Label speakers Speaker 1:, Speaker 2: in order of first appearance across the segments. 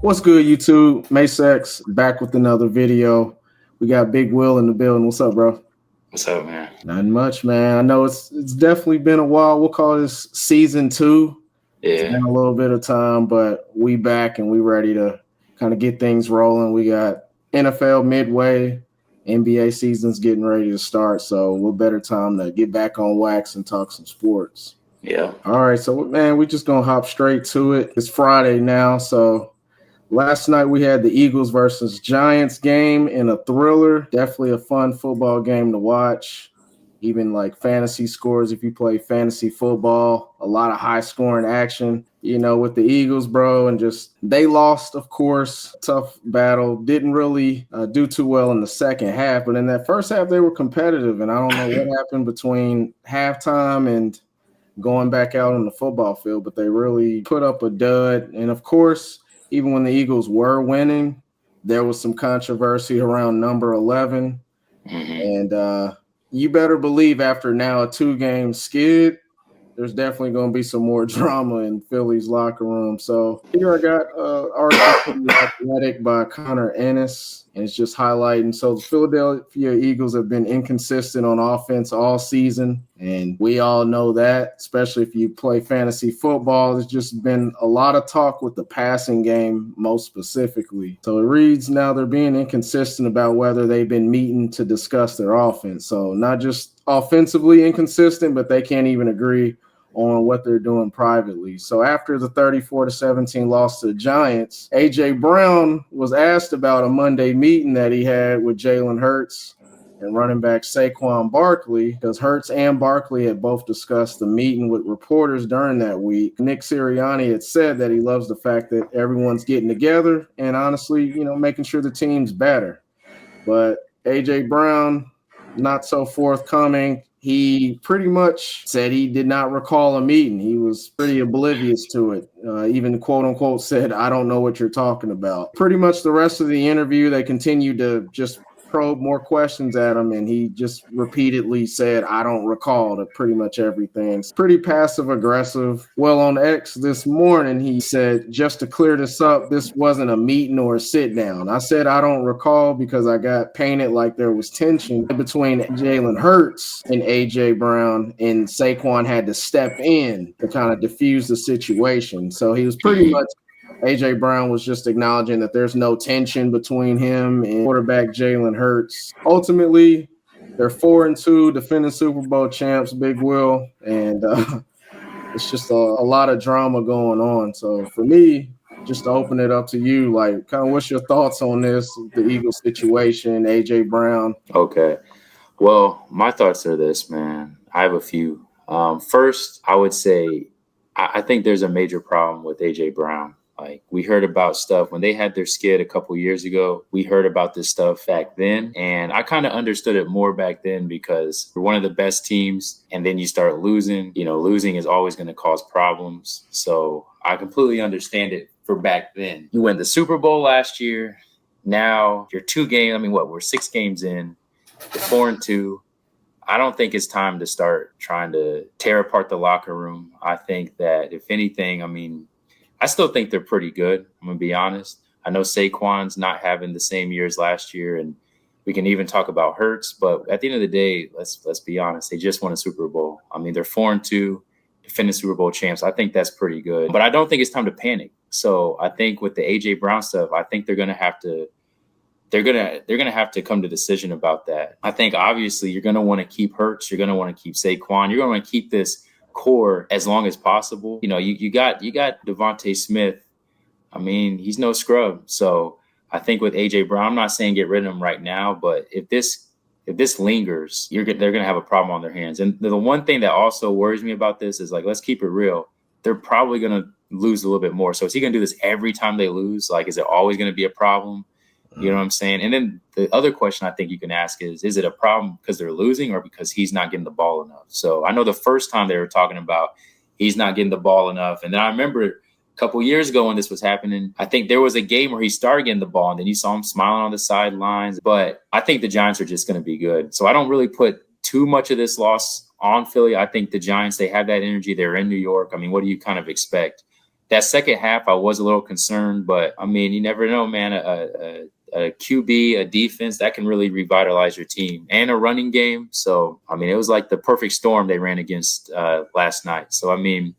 Speaker 1: What's good, YouTube? Mase back with another video. We got Big Will in the building. What's up, bro?
Speaker 2: What's up, man?
Speaker 1: Not much, man. I know it's definitely been a while. We'll call this season 2. It's
Speaker 2: Yeah,
Speaker 1: been a little bit of time, but we back and we ready to kind of get things rolling. We got NFL midway, NBA season's getting ready to start, so what better time to get back on wax and talk some sports.
Speaker 2: yeah.
Speaker 1: All right, so man, we just gonna hop straight to it. It's Friday now, so last night we had the Eagles versus Giants game in a thriller. Definitely a fun football game to watch. Even like fantasy scores, if you play fantasy football, a lot of high scoring action, with the Eagles, bro. And just they lost, of course, tough battle. Didn't really do too well in the second half, but in that first half, they were competitive. And I don't know what happened between halftime and going back out on the football field, but they really put up a dud. And of course, even when the Eagles were winning, there was some controversy around number 11.
Speaker 2: hmm
Speaker 1: And you better believe after now a 2-game skid, there's definitely going to be some more drama in Philly's locker room. So here I got an article from The Athletic by Connor Ennis, and it's just highlighting. So the Philadelphia Eagles have been inconsistent on offense all season, and we all know that, especially if you play fantasy football. There's just been a lot of talk with the passing game, most specifically. So it reads, now they're being inconsistent about whether they've been meeting to discuss their offense. So not just offensively inconsistent, but they can't even agree on what they're doing privately. So after the 34-17 loss to the Giants, A.J. Brown was asked about a Monday meeting that he had with Jalen Hurts and running back Saquon Barkley, because Hurts and Barkley had both discussed the meeting with reporters during that week. Nick Sirianni had said that he loves the fact that everyone's getting together and honestly, making sure the team's better. But A.J. Brown, not so forthcoming. He pretty much said he did not recall a meeting. He was pretty oblivious to it. Even quote unquote said, I don't know what you're talking about. Pretty much the rest of the interview, they continued to just probe more questions at him, and he just repeatedly said, I don't recall, to pretty much everything. Pretty passive aggressive. Well, on X this morning, he said, just to clear this up, this wasn't a meeting or a sit down. I said, I don't recall because I got painted like there was tension between Jalen Hurts and AJ Brown, and Saquon had to step in to kind of diffuse the situation. So he was pretty much A.J. Brown was just acknowledging that there's no tension between him and quarterback Jalen Hurts. Ultimately, they're 4-2, defending Super Bowl champs, Big Will, and it's just a lot of drama going on. So for me, just to open it up to you, like, kind of what's your thoughts on this, the Eagles situation, A.J. Brown?
Speaker 2: Okay. Well, my thoughts are this, man. I have a few. First, I would say I think there's a major problem with AJ Brown. Like, we heard about stuff when they had their skid a couple years ago. We heard about this stuff back then, and I kind of understood it more back then because we're one of the best teams, and then you start losing. Losing is always going to cause problems. So I completely understand it for back then. You win the Super Bowl last year. Now you're 2 games. I mean, what? We're 6 games in. You're 4-2. I don't think it's time to start trying to tear apart the locker room. I think that if anything, I mean, I still think they're pretty good. I'm going to be honest. I know Saquon's not having the same years last year, and we can even talk about Hurts. But at the end of the day, let's be honest. They just won a Super Bowl. I mean, they're 4-2, defending Super Bowl champs. I think that's pretty good. But I don't think it's time to panic. So I think with the A.J. Brown stuff, I think they're going to have to have to come to a decision about that. I think obviously you're going to want to keep Hurts. You're going to want to keep Saquon. You're going to want to keep this core as long as possible. You got Devontae Smith. I mean, he's no scrub. So I think with AJ Brown, I'm not saying get rid of him right now, but if this lingers, they're going to have a problem on their hands. And the one thing that also worries me about this is, like, let's keep it real. They're probably going to lose a little bit more. So is he going to do this every time they lose? Like, is it always going to be a problem? You know what I'm saying? And then the other question I think you can ask is it a problem because they're losing or because he's not getting the ball enough? So I know the first time they were talking about he's not getting the ball enough. And then I remember a couple years ago when this was happening, I think there was a game where he started getting the ball and then you saw him smiling on the sidelines. But I think the Giants are just going to be good. So I don't really put too much of this loss on Philly. I think the Giants, they have that energy. They're in New York. I mean, what do you kind of expect? that second half, I was a little concerned, but I mean, you never know, man. A QB, a defense that can really revitalize your team, and a running game. So, I mean, it was like the perfect storm they ran against last night. So, I mean,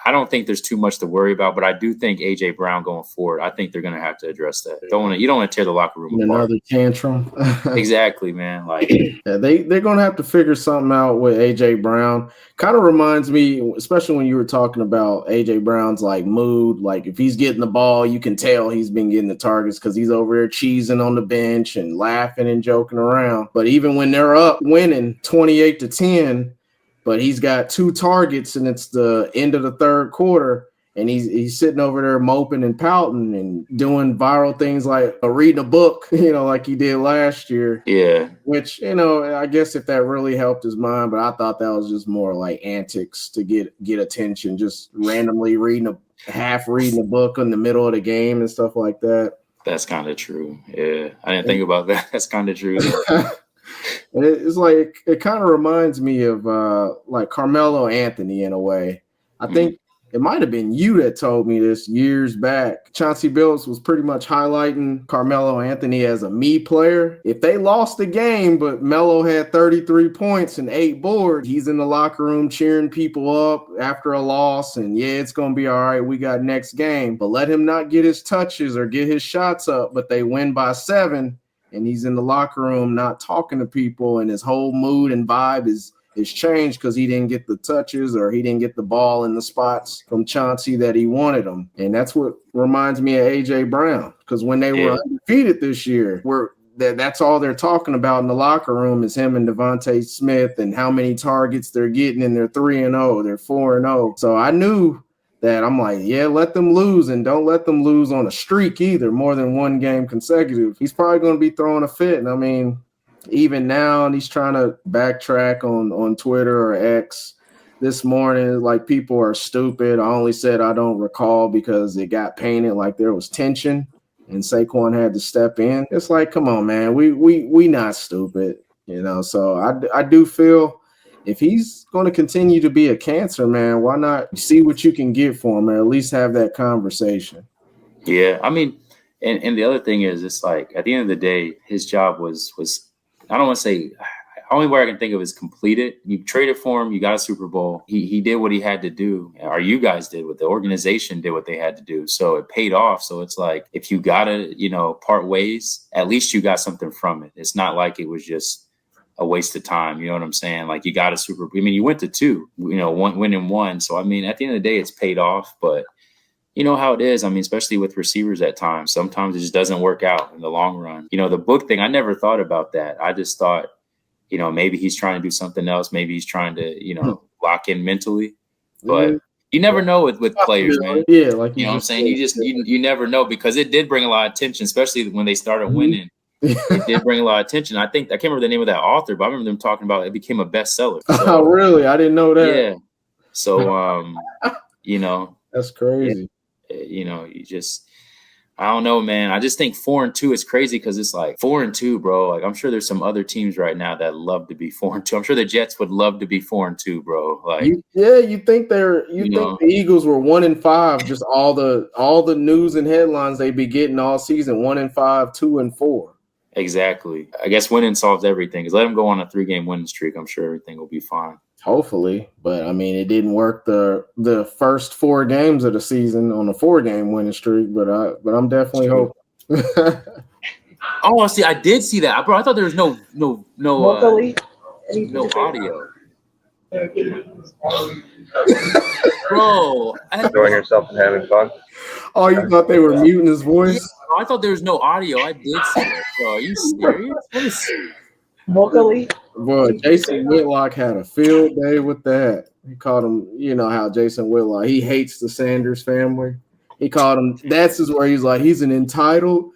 Speaker 2: I don't think there's too much to worry about, but I do think AJ Brown going forward, I think they're going to have to address that. You don't want to tear the locker room apart.
Speaker 1: Another tantrum.
Speaker 2: Exactly, man. Like,
Speaker 1: yeah, they're going to have to figure something out with AJ Brown. Kind of reminds me, especially when you were talking about AJ Brown's like mood. Like if he's getting the ball, you can tell he's been getting the targets because he's over there cheesing on the bench and laughing and joking around. But even when they're up winning 28-10, but he's got 2 targets and it's the end of the third quarter. And he's sitting over there moping and pouting and doing viral things like reading a book, like he did last year.
Speaker 2: Yeah.
Speaker 1: Which, I guess if that really helped his mind, but I thought that was just more like antics to get attention, just randomly reading a book in the middle of the game and stuff like that.
Speaker 2: That's kind of true. Yeah. I didn't think about that. That's kind of true.
Speaker 1: And it's like it kind of reminds me of like Carmelo Anthony in a way. I think it might have been you that told me this years back. Chauncey Billups was pretty much highlighting Carmelo Anthony as a me player. If they lost the game, but Melo had 33 points and 8 boards, he's in the locker room cheering people up after a loss. And yeah, it's going to be all right. We got next game. But let him not get his touches or get his shots up, but they win by 7. And he's in the locker room not talking to people, and his whole mood and vibe is changed because he didn't get the touches or he didn't get the ball in the spots from Chauncey that he wanted them. And that's what reminds me of AJ Brown, because when they were undefeated this year, that's all they're talking about in the locker room is him and Devontae Smith and how many targets they're getting, and they're 3-0, they're 4-0. So I knew that I'm like, yeah, let them lose, and don't let them lose on a streak either, more than one game consecutive. He's probably going to be throwing a fit. And I mean, even now, and he's trying to backtrack on Twitter or X this morning, like people are stupid. I only said I don't recall because it got painted like there was tension and Saquon had to step in. It's like, come on, man, we not stupid, So I do feel if he's going to continue to be a cancer, man, why not see what you can get for him, or at least have that conversation?
Speaker 2: Yeah, I mean, and the other thing is, it's like at the end of the day, his job was I don't want to say, only way I can think of is completed. You traded for him, you got a Super Bowl. He did what he had to do, or you guys did what the organization did what they had to do. So it paid off. So it's like, if you gotta, part ways, at least you got something from it. It's not like it was just a waste of time. You know what I'm saying? Like, you got a Super Bowl. I mean, you went to 2, winning 1. So I mean, at the end of the day, it's paid off, but you know how it is. I mean, especially with receivers at times, sometimes it just doesn't work out in the long run. The book thing, I never thought about that. I just thought, maybe he's trying to do something else. Maybe he's trying to, lock in mentally. But you never know with players, man.
Speaker 1: Yeah, like
Speaker 2: what I'm saying? You never know, because it did bring a lot of attention, especially when they started winning. It did bring a lot of attention. I can't remember the name of that author, but I remember them talking about it became a bestseller. So,
Speaker 1: oh, really? I didn't know that.
Speaker 2: Yeah. So,
Speaker 1: that's crazy.
Speaker 2: You just, I don't know, man. I just think 4-2 is crazy, because it's like 4-2, bro. Like, I'm sure there's some other teams right now that love to be 4-2. I'm sure the Jets would love to be 4-2, bro. Like,
Speaker 1: you think the Eagles were 1-5, just all the news and headlines they be getting all season, 1-5, 2-4.
Speaker 2: Exactly. I guess winning solves everything. Because let them go on a 3-game winning streak. I'm sure everything will be fine.
Speaker 1: Hopefully, but I mean, it didn't work the first 4 games of the season on a 4-game winning streak. But I'm definitely hoping.
Speaker 2: Oh, see, I did see that, bro. I thought there was no audio. Bro,
Speaker 3: enjoying yourself and having fun.
Speaker 1: Oh, you thought they were muting his voice?
Speaker 2: Yeah, I thought there was no audio. I did see that, bro. Are you serious?
Speaker 4: Vocally.
Speaker 1: Boy, Jason Whitlock had a field day with that. He called him, you know how Jason Whitlock, he hates the Sanders family. He called him, that's just where he's like, he's an entitled,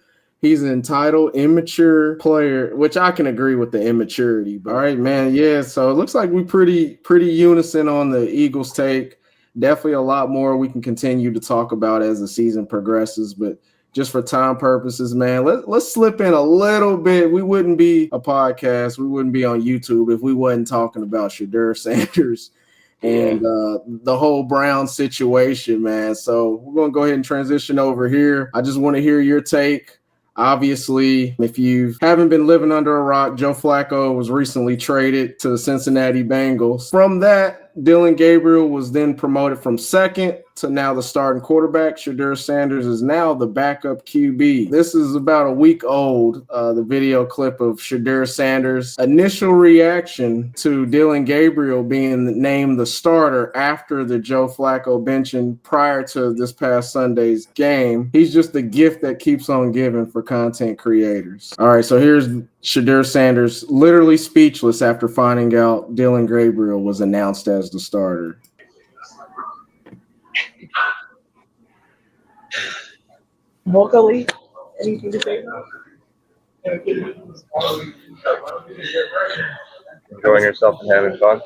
Speaker 1: immature player, which I can agree with the immaturity. But all right, man. Yeah. So it looks like we pretty unison on the Eagles take. Definitely a lot more we can continue to talk about as the season progresses, but just for time purposes, man, let's slip in a little bit. We wouldn't be a podcast. We wouldn't be on YouTube if we wasn't talking about Shedeur Sanders and the whole Brown situation, man. So we're going to go ahead and transition over here. I just want to hear your take. Obviously, if you haven't been living under a rock, Joe Flacco was recently traded to the Cincinnati Bengals. From that, Dylan Gabriel was then promoted from second to now the starting quarterback. Shedeur Sanders is now the backup QB. This is about a week old, the video clip of Shedeur Sanders' initial reaction to Dylan Gabriel being named the starter after the Joe Flacco benching prior to this past Sunday's game. He's just the gift that keeps on giving for content creators. All right, so here's Shedeur Sanders literally speechless after finding out Dylan Gabriel was announced as the starter.
Speaker 4: Vocally, anything to say?
Speaker 3: Enjoying yourself and having fun.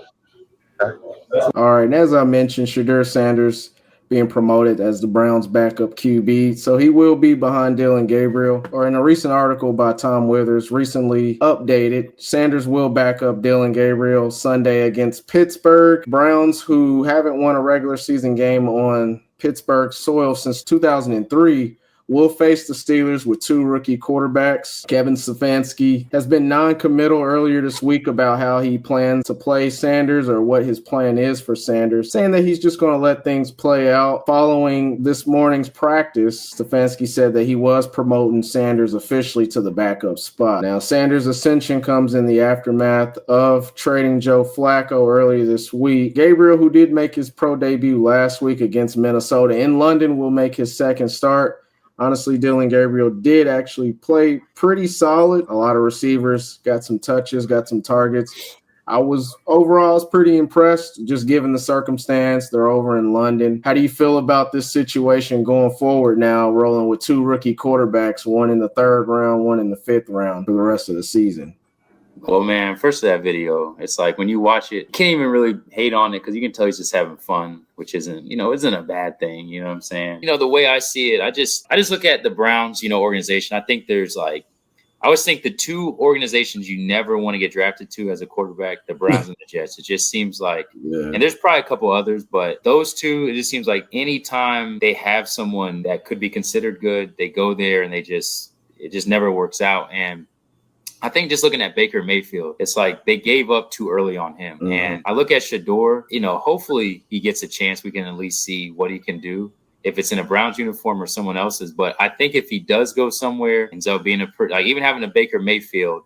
Speaker 1: All right, and as I mentioned, Shedeur Sanders being promoted as the Browns' backup QB. So he will be behind Dylan Gabriel. Or in a recent article by Tom Withers, recently updated, Sanders will back up Dylan Gabriel Sunday against Pittsburgh. Browns, who haven't won a regular season game on Pittsburgh soil since 2003, will face the Steelers with two rookie quarterbacks. Kevin Stefanski has been non-committal earlier this week about how he plans to play Sanders or what his plan is for Sanders, saying that he's just going to let things play out. Following this morning's practice, Stefanski said that he was promoting Sanders officially to the backup spot. Now, Sanders' ascension comes in the aftermath of trading Joe Flacco earlier this week. Gabriel, who did make his pro debut last week against Minnesota in London, will make his second start. Honestly, Dylan Gabriel did actually play pretty solid. A lot of receivers got some touches, got some targets. I was pretty impressed, just given the circumstance. They're over in London. How do you feel about this situation going forward now, rolling with two rookie quarterbacks, one in the third round, one in the fifth round for the rest of the season?
Speaker 2: Well, man, first of that video, it's like when you watch it, you can't even really hate on it because you can tell he's just having fun, which isn't a bad thing. You know what I'm saying? The way I see it, I just look at the Browns, organization. I think there's I always think the two organizations you never want to get drafted to as a quarterback, the Browns and the Jets. It just seems like, and there's probably a couple others, but those two, it just seems like anytime they have someone that could be considered good, they go there and it just never works out. And I think just looking at Baker Mayfield, it's like they gave up too early on him. Mm-hmm. And I look at Shedeur, hopefully he gets a chance. We can at least see what he can do, if it's in a Browns uniform or someone else's. But I think if he does go somewhere, ends up being even having a Baker Mayfield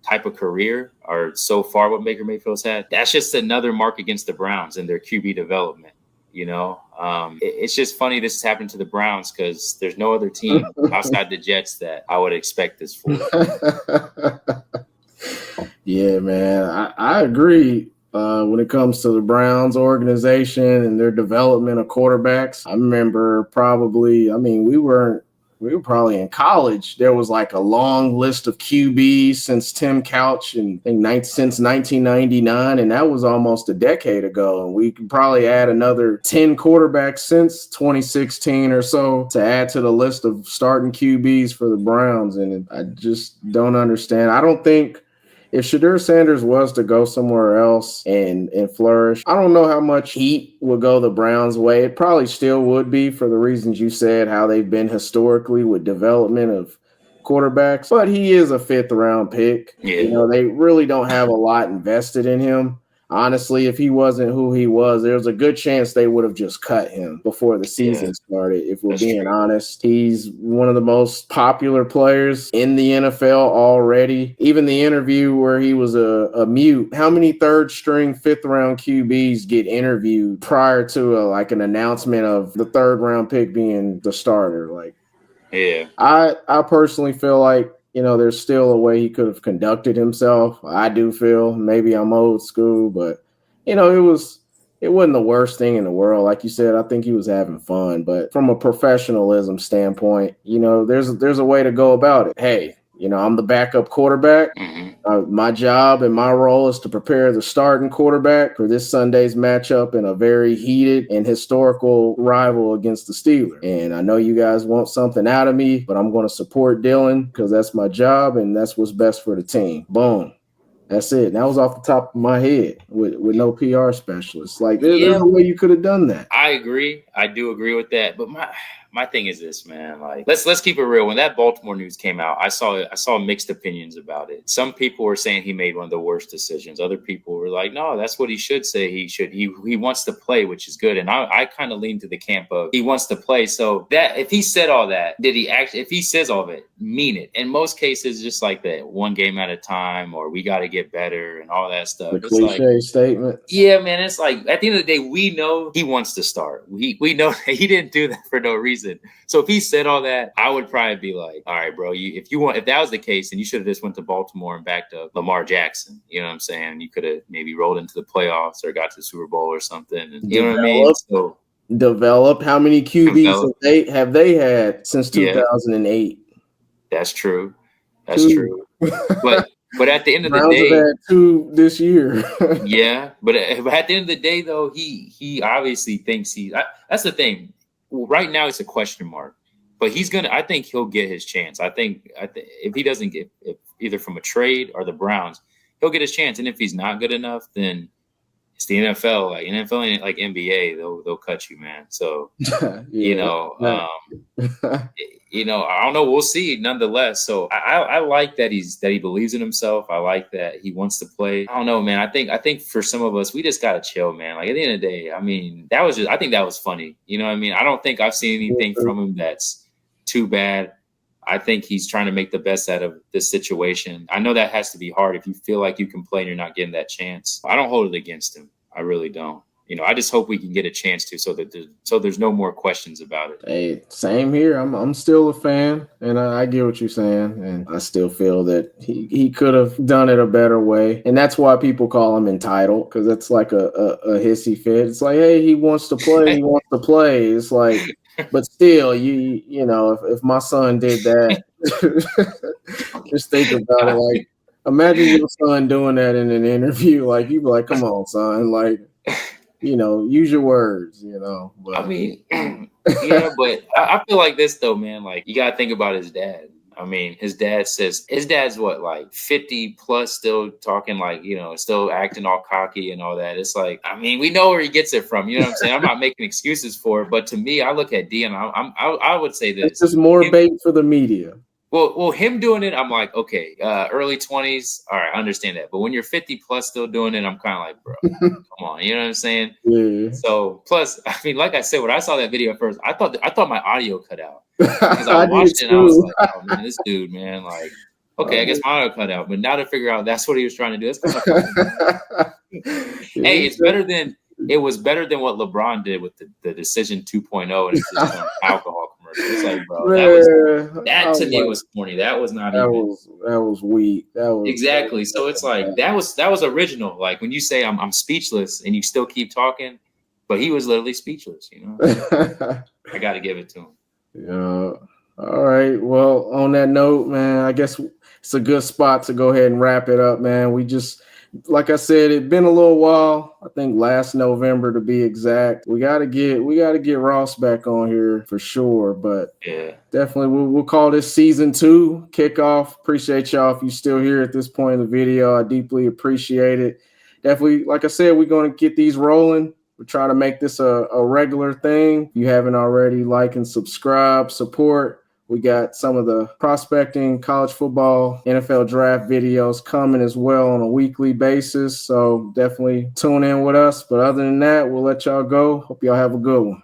Speaker 2: type of career, or so far what Baker Mayfield's had, that's just another mark against the Browns and their QB development. It's just funny this is happening to the Browns because there's no other team outside the Jets that I would expect this for.
Speaker 1: Yeah, man, I agree. When it comes to the Browns organization and their development of quarterbacks, I remember we were probably in college. There was like a long list of QBs since Tim Couch, and I think since 1999, and that was almost a decade ago. And we could probably add another 10 quarterbacks since 2016 or so to add to the list of starting QBs for the Browns. And I just don't understand. I don't think if Shedeur Sanders was to go somewhere else and flourish, I don't know how much heat would go the Browns' way. It probably still would be for the reasons you said, how they've been historically with development of quarterbacks. But he is a fifth-round pick.
Speaker 2: Yeah.
Speaker 1: They really don't have a lot invested in him. Honestly, if he wasn't who he was, there's a good chance they would have just cut him before the season started. If we're being honest, he's one of the most popular players in the NFL already. Even the interview where he was a mute, how many third-string, fifth-round QBs get interviewed prior to an announcement of the third-round pick being the starter? I personally feel like, there's still a way he could have conducted himself. I do feel, maybe I'm old school, but, it wasn't the worst thing in the world. Like you said, I think he was having fun. But from a professionalism standpoint, there's a way to go about it. Hey, I'm the backup quarterback. My job and my role is to prepare the starting quarterback for this Sunday's matchup in a very heated and historical rival against the Steelers. And I know you guys want something out of me, but I'm going to support Dylan because that's my job and that's what's best for the team. Boom. That's it. And that was off the top of my head with no PR specialist. Like there's no way you could have done that.
Speaker 2: I agree. I do agree with that. But my thing is this, man. Like let's keep it real. When that Baltimore news came out, I saw mixed opinions about it. Some people were saying he made one of the worst decisions. Other people were like, no, that's what he should say. He wants to play, which is good. And I kind of lean to the camp of he wants to play. So that if he said all that, did he actually? If he says all of it, mean it. In most cases, just like that, one game at a time, or we got to get better and all that stuff.
Speaker 1: The cliche statement.
Speaker 2: Yeah, man. It's like at the end of the day, we know he wants to start. We know that he didn't do that for no reason. So if he said all that, I would probably be like, all right, bro, if that was the case, then you should have just went to Baltimore and backed up Lamar Jackson. You know what I'm saying? You could have maybe rolled into the playoffs or got to the Super Bowl or something. And, you know what I mean? So
Speaker 1: develop. How many QBs have they had since 2008?
Speaker 2: That's true. That's true. But at the end of the day,
Speaker 1: had 2 this year.
Speaker 2: Yeah, but at the end of the day, though, he obviously thinks that's the thing. Right now, it's a question mark, but I think he'll get his chance. I think if he doesn't get either from a trade or the Browns, he'll get his chance. And if he's not good enough, then it's the NFL. Like NFL ain't like NBA, they'll cut you, man. So you know, I don't know. We'll see. Nonetheless, so I like that he believes in himself. I like that he wants to play. I don't know, man. I think for some of us, we just gotta chill, man. Like at the end of the day, I mean, I think that was funny. You know what I mean? I don't think I've seen anything from him that's too bad. I think he's trying to make the best out of this situation. I know that has to be hard if you feel like you can play and you're not getting that chance. I don't hold it against him. I really don't. I just hope we can get a chance to, so there's no more questions about it.
Speaker 1: Hey, same here. I'm still a fan, and I get what you're saying, and I still feel that he could have done it a better way, and that's why people call him entitled, because it's like a hissy fit. It's like, hey, he wants to play, he wants to play. It's like, but still, you know, if my son did that, just think about it. Like, imagine your son doing that in an interview. Like, you'd be like, come on, son, like. Use your words, But.
Speaker 2: I mean, but I feel like this, though, man. Like, you got to think about his dad. I mean, his dad's what, like 50 plus, still talking like, still acting all cocky and all that. It's like, I mean, we know where he gets it from. You know what I'm saying? I'm not making excuses for it. But to me, I look at D and I would say this.
Speaker 1: It's just more bait for the media.
Speaker 2: Well, him doing it, I'm like, okay, early 20s, all right, I understand that. But when you're 50 plus still doing it, I'm kind of like, bro, come on, you know what I'm saying?
Speaker 1: Yeah.
Speaker 2: So, plus, I mean, like I said, when I saw that video at first, I thought my audio cut out because I watched it and I was like, oh man, this dude, man, like, okay, I guess my audio cut out. But now to figure out that's what he was trying to do, it's kind of funny. Hey, it was better than what LeBron did with the Decision 2.0 and just alcohol. It's like, bro, that to me was corny. That was not
Speaker 1: that was weak. That was
Speaker 2: exactly. So it's like that was original. Like when you say I'm speechless and you still keep talking, but he was literally speechless. I got to give it to him.
Speaker 1: Yeah. All right. Well, on that note, man, I guess it's a good spot to go ahead and wrap it up, man. We just. Like I said, it's been a little while. I think last November to be exact. We gotta get Ross back on here for sure. But
Speaker 2: yeah,
Speaker 1: definitely we'll call this season 2 kickoff. Appreciate y'all if you're still here at this point in the video. I deeply appreciate it. Definitely, like I said, we're gonna get these rolling. We're trying to make this a regular thing. If you haven't already, like and subscribe, support. We got some of the prospecting, college football, NFL draft videos coming as well on a weekly basis. So definitely tune in with us. But other than that, we'll let y'all go. Hope y'all have a good one.